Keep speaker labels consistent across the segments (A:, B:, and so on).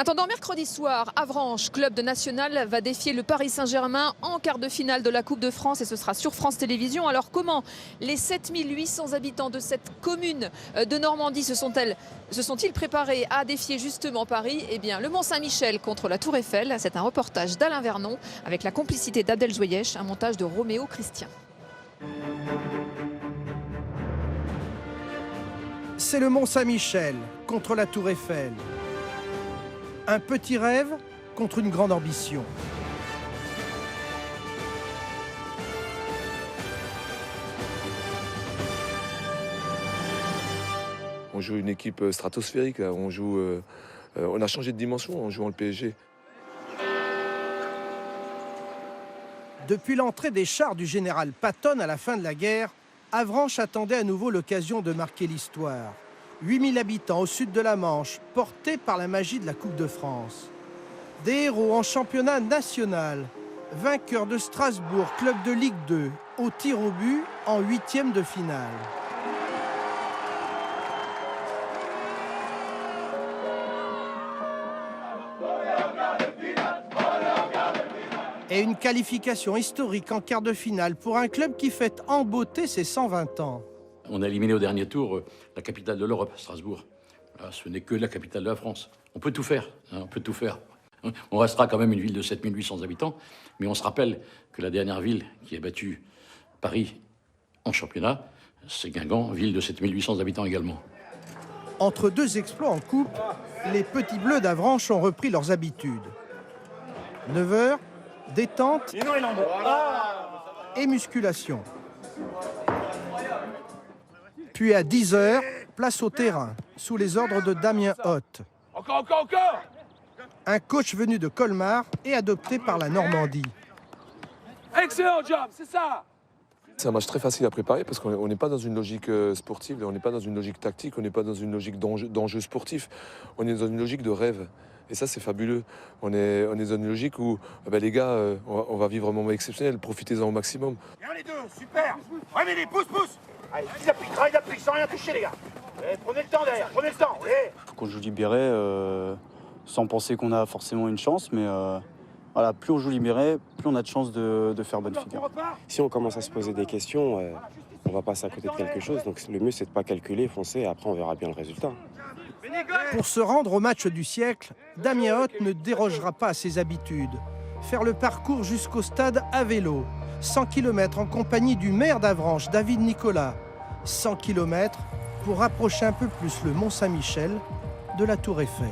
A: Attendant mercredi soir, Avranches, club de national, va défier le Paris Saint-Germain en quart de finale de la Coupe de France et ce sera sur France Télévisions. Alors comment les 7800 habitants de cette commune de Normandie se sont-ils préparés à défier justement Paris? Eh bien, le Mont-Saint-Michel contre la Tour Eiffel, c'est un reportage d'Alain Vernon avec la complicité d'Abdel Jouayesh, un montage de Roméo Christian.
B: C'est le Mont-Saint-Michel contre la Tour Eiffel. Un petit rêve contre une grande ambition.
C: On joue une équipe stratosphérique, on a changé de dimension en jouant le PSG.
B: Depuis l'entrée des chars du général Patton à la fin de la guerre, Avranches attendait à nouveau l'occasion de marquer l'histoire. 8000 habitants au sud de la Manche, portés par la magie de la Coupe de France. Des héros en championnat national, vainqueurs de Strasbourg, club de Ligue 2, au tir au but en 8e de finale. Et une qualification historique en quart de finale pour un club qui fête en beauté ses 120 ans.
D: On a éliminé au dernier tour la capitale de l'Europe, Strasbourg. Là, ce n'est que la capitale de la France. On peut tout faire, on peut tout faire. On restera quand même une ville de 7800 habitants, mais on se rappelle que la dernière ville qui a battu Paris en championnat, c'est Guingamp, ville de 7800 habitants également.
B: Entre deux exploits en coupe, les petits bleus d'Avranches ont repris leurs habitudes. 9h, détente et musculation. Puis à 10h, place au terrain, sous les ordres de Damien Hoth.
E: Encore
B: Un coach venu de Colmar et adopté par la Normandie.
E: Excellent job, c'est ça.
C: C'est un match très facile à préparer parce qu'on n'est pas dans une logique sportive, on n'est pas dans une logique tactique, on n'est pas dans une logique d'enjeu sportif, on est dans une logique de rêve. Et ça, c'est fabuleux. On est dans une logique où, les gars, on va vivre un moment exceptionnel, profitez-en au maximum.
E: Bien les deux, super. Revenez, pousse. Allez, travail d'appui, sans rien toucher les gars. Prenez le temps derrière, prenez le temps.
F: Faut qu'on joue libéré, sans penser qu'on a forcément une chance, mais voilà, plus on joue libéré, plus on a de chances de faire bonne figure.
G: Si on commence à se poser des questions, on va passer à côté de quelque chose. Donc le mieux, c'est de ne pas calculer, foncer, et après on verra bien le résultat.
B: Pour se rendre au match du siècle, Damien Hoth ne dérogera pas à ses habitudes. Faire le parcours jusqu'au stade à vélo. 100 km en compagnie du maire d'Avranches, David Nicolas. 100 km pour rapprocher un peu plus le Mont-Saint-Michel de la Tour Eiffel.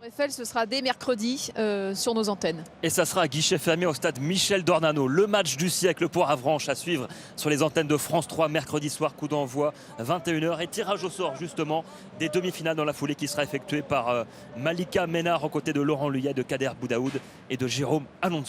A: Eiffel, ce sera dès mercredi sur nos antennes.
H: Et ça sera à guichet fermé au stade Michel Dornano. Le match du siècle pour Avranches à suivre sur les antennes de France 3 mercredi soir, coup d'envoi 21h et tirage au sort justement des demi-finales dans la foulée qui sera effectuée par Malika Ménard aux côtés de Laurent Luyet, de Kader Boudaoud et de Jérôme Alonso.